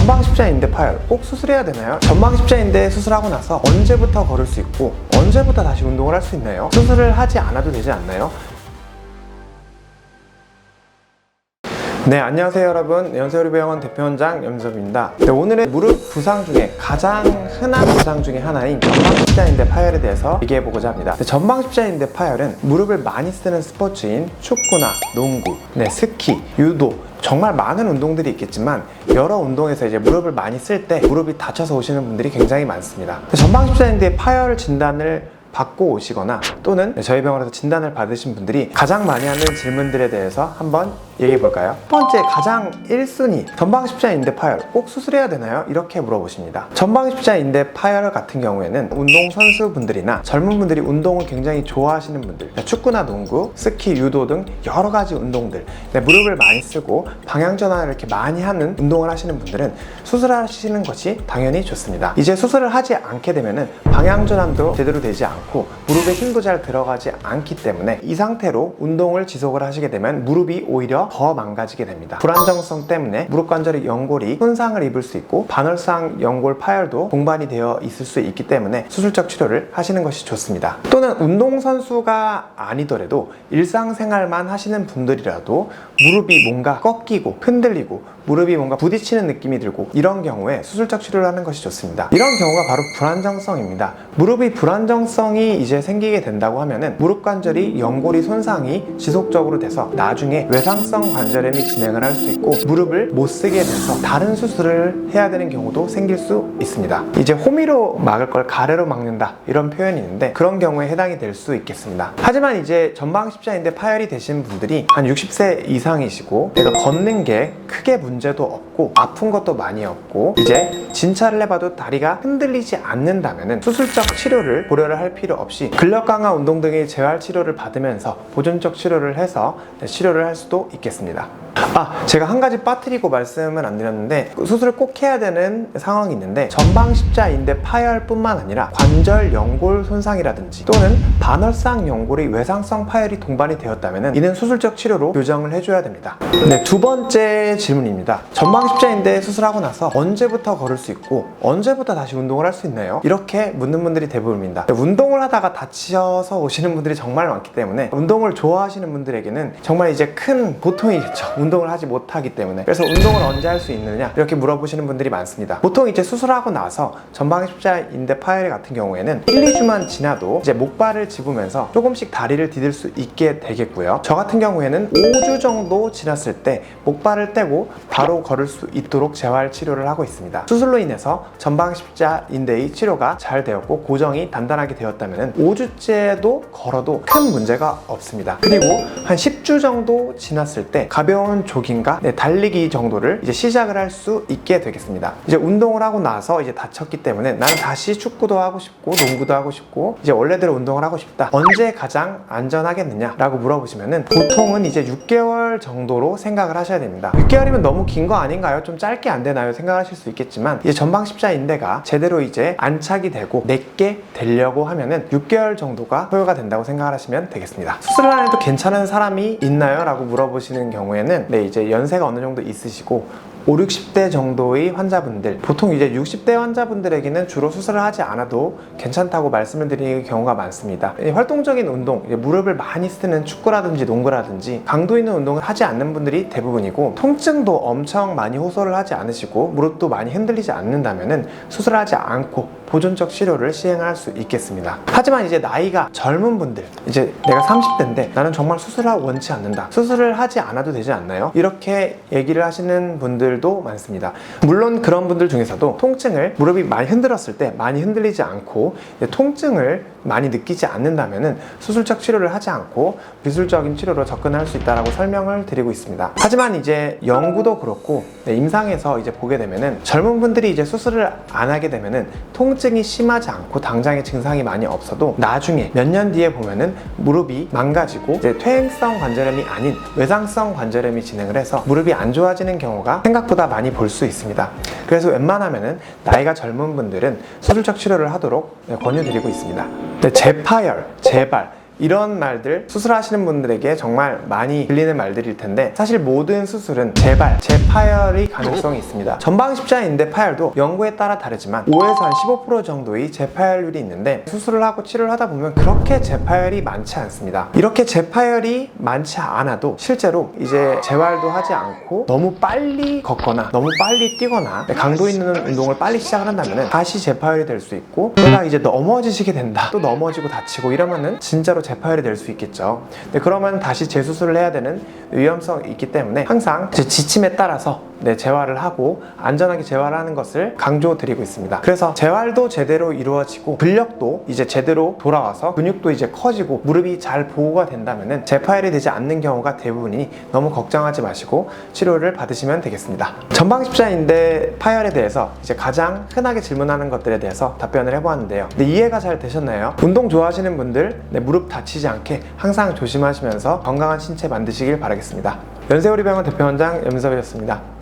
전방 십자인대 파열 꼭 수술해야 되나요? 전방 십자인대 수술하고 나서 언제부터 걸을 수 있고 언제부터 다시 운동을 할 수 있나요? 수술을 하지 않아도 되지 않나요? 네, 안녕하세요 여러분. 연세의료병원 대표원장 염섭입니다. 네, 오늘은 무릎 부상 중에 가장 흔한 부상 중에 하나인 전방 십자인대 파열에 대해서 얘기해보고자 합니다. 네, 전방 십자인대 파열은 무릎을 많이 쓰는 스포츠인 축구나 농구, 스키, 유도, 정말 많은 운동들이 있겠지만 여러 운동에서 이제 무릎을 많이 쓸 때 무릎이 다쳐서 오시는 분들이 굉장히 많습니다. 전방 십자인대 파열 진단을 받고 오시거나 또는 저희 병원에서 진단을 받으신 분들이 가장 많이 하는 질문들에 대해서 한번 얘기해 볼까요? 첫 번째, 가장 1순위, 전방 십자인대 파열 꼭 수술해야 되나요? 이렇게 물어보십니다. 전방 십자인대 파열 같은 경우에는 운동선수분들이나 젊은 분들이 운동을 굉장히 좋아하시는 분들, 축구나 농구, 스키, 유도 등 여러 가지 운동들, 무릎을 많이 쓰고 방향 전환을 이렇게 많이 하는 운동을 하시는 분들은 수술하시는 것이 당연히 좋습니다. 이제 수술을 하지 않게 되면은 방향 전환도 제대로 되지 않고 무릎에 힘도 잘 들어가지 않기 때문에 이 상태로 운동을 지속을 하시게 되면 무릎이 오히려 더 망가지게 됩니다. 불안정성 때문에 무릎 관절의 연골이 손상을 입을 수 있고 반월상 연골 파열도 동반이 되어 있을 수 있기 때문에 수술적 치료를 하시는 것이 좋습니다. 또는 운동선수가 아니더라도 일상생활만 하시는 분들이라도 무릎이 뭔가 꺾이고 흔들리고 무릎이 뭔가 부딪히는 느낌이 들고 이런 경우에 수술적 치료를 하는 것이 좋습니다. 이런 경우가 바로 불안정성입니다. 무릎이 불안정성이 이제 생기게 된다고 하면은 무릎 관절이 연골이 손상이 지속적으로 돼서 나중에 외상성 관절염이 진행을 할 수 있고 무릎을 못 쓰게 돼서 다른 수술을 해야 되는 경우도 생길 수 있습니다. 이제 호미로 막을 걸 가래로 막는다 이런 표현이 있는데 그런 경우에 해당이 될 수 있겠습니다. 하지만 이제 전방 십자인대 파열이 되신 분들이 한 60세 이상이시고 내가 걷는 게 크게 문제도 없고 아픈 것도 많이 없고 이제 진찰을 해봐도 다리가 흔들리지 않는다면은 수술적 치료를 고려를 할 필요 없이 근력 강화 운동 등의 재활 치료를 받으면서 보존적 치료를 해서 치료를 할 수도 있겠습니다. 제가 한 가지 빠뜨리고 말씀을 안 드렸는데 수술을 꼭 해야 되는 상황이 있는데 전방 십자인대 파열뿐만 아니라 관절 연골 손상이라든지 또는 반월상 연골의 외상성 파열이 동반이 되었다면 이는 수술적 치료로 교정을 해줘야 됩니다. 네, 두 번째 질문입니다. 전방 십자인대 수술하고 나서 언제부터 걸을 수 있고 언제부터 다시 운동을 할 수 있나요? 이렇게 묻는 분들이 대부분입니다. 운동을 하다가 다치셔서 오시는 분들이 정말 많기 때문에 운동을 좋아하시는 분들에게는 정말 이제 큰 고통이겠죠. 운동을 하지 못하기 때문에. 그래서 운동을 언제 할 수 있느냐 이렇게 물어보시는 분들이 많습니다. 보통 이제 수술하고 나서 전방 십자인대 파열 같은 경우에는 1, 2주만 지나도 이제 목발을 집으면서 조금씩 다리를 디딜 수 있게 되겠고요. 저 같은 경우에는 5주 정도 지났을 때 목발을 떼고 바로 걸을 수 있도록 재활 치료를 하고 있습니다. 수술로 인해서 전방 십자인대의 치료가 잘 되었고 고정이 단단하게 되었다면 5주째도 걸어도 큰 문제가 없습니다. 그리고 한 10주 정도 지났을 때 가벼운 조깅과 달리기 정도를 이제 시작을 할 수 있게 되겠습니다. 이제 운동을 하고 나서 이제 다쳤기 때문에 나는 다시 축구도 하고 싶고 농구도 하고 싶고 이제 원래대로 운동을 하고 싶다. 언제 가장 안전하겠느냐 라고 물어보시면은 보통은 이제 6개월 정도로 생각을 하셔야 됩니다. 6개월이면 너무 긴 거 아닌가요? 좀 짧게 안 되나요? 생각하실 수 있겠지만 이제 전방 십자인대가 제대로 이제 안착이 되고 내게 되려고 하면은 6개월 정도가 소요가 된다고 생각을 하시면 되겠습니다. 수술을 안 해도 괜찮은 사람이 있나요? 라고 물어보시는 경우에는 이제 연세가 어느 정도 있으시고 5, 60대 정도의 환자분들, 보통 이제 60대 환자분들에게는 주로 수술을 하지 않아도 괜찮다고 말씀을 드리는 경우가 많습니다. 활동적인 운동, 무릎을 많이 쓰는 축구라든지 농구라든지 강도 있는 운동을 하지 않는 분들이 대부분이고 통증도 엄청 많이 호소를 하지 않으시고 무릎도 많이 흔들리지 않는다면 수술을 하지 않고 보존적 치료를 시행할 수 있겠습니다. 하지만 이제 나이가 젊은 분들, 이제 내가 30대인데 나는 정말 수술을 원치 않는다. 수술을 하지 않아도 되지 않나요? 이렇게 얘기를 하시는 분들도 많습니다. 물론 그런 분들 중에서도 통증을 무릎이 많이 흔들었을 때 많이 흔들리지 않고 통증을 많이 느끼지 않는다면 수술적 치료를 하지 않고 미술적인 치료로 접근할 수 있다고 설명을 드리고 있습니다. 하지만 이제 연구도 그렇고 임상에서 이제 보게 되면은 젊은 분들이 이제 수술을 안 하게 되면은 통증이 심하지 않고 당장의 증상이 많이 없어도 나중에 몇 년 뒤에 보면은 무릎이 망가지고 이제 퇴행성 관절염이 아닌 외상성 관절염이 진행을 해서 무릎이 안 좋아지는 경우가 생각보다 많이 볼 수 있습니다. 그래서 웬만하면은 나이가 젊은 분들은 수술적 치료를 하도록 권유드리고 있습니다. 재파열, 재발 이런 말들 수술하시는 분들에게 정말 많이 들리는 말들일 텐데, 사실 모든 수술은 재발, 재파열의 가능성이 있습니다. 전방 십자인 인대 파열도 연구에 따라 다르지만 5에서 한 15% 정도의 재파열률이 있는데, 수술을 하고 치료를 하다 보면 그렇게 재파열이 많지 않습니다. 이렇게 재파열이 많지 않아도 실제로 이제 재활도 하지 않고 너무 빨리 걷거나 너무 빨리 뛰거나 강도 있는 운동을 빨리 시작을 한다면 다시 재파열이 될 수 있고, 그러다 이제 넘어지시게 된다, 또 넘어지고 다치고 이러면은 진짜로 재파열이 될 수 있겠죠. 그러면 다시 재수술을 해야 되는 위험성이 있기 때문에 항상 지침에 따라서 재활을 하고 안전하게 재활을 하는 것을 강조드리고 있습니다. 그래서 재활도 제대로 이루어지고 근력도 이제 제대로 돌아와서 근육도 이제 커지고 무릎이 잘 보호가 된다면은 재파열이 되지 않는 경우가 대부분이니 너무 걱정하지 마시고 치료를 받으시면 되겠습니다. 전방 십자인대 파열에 대해서 이제 가장 흔하게 질문하는 것들에 대해서 답변을 해보았는데요. 이해가 잘 되셨나요? 운동 좋아하시는 분들 무릎 다치지 않게 항상 조심하시면서 건강한 신체 만드시길 바라겠습니다. 연세우리병원 대표원장 염민섭이었습니다.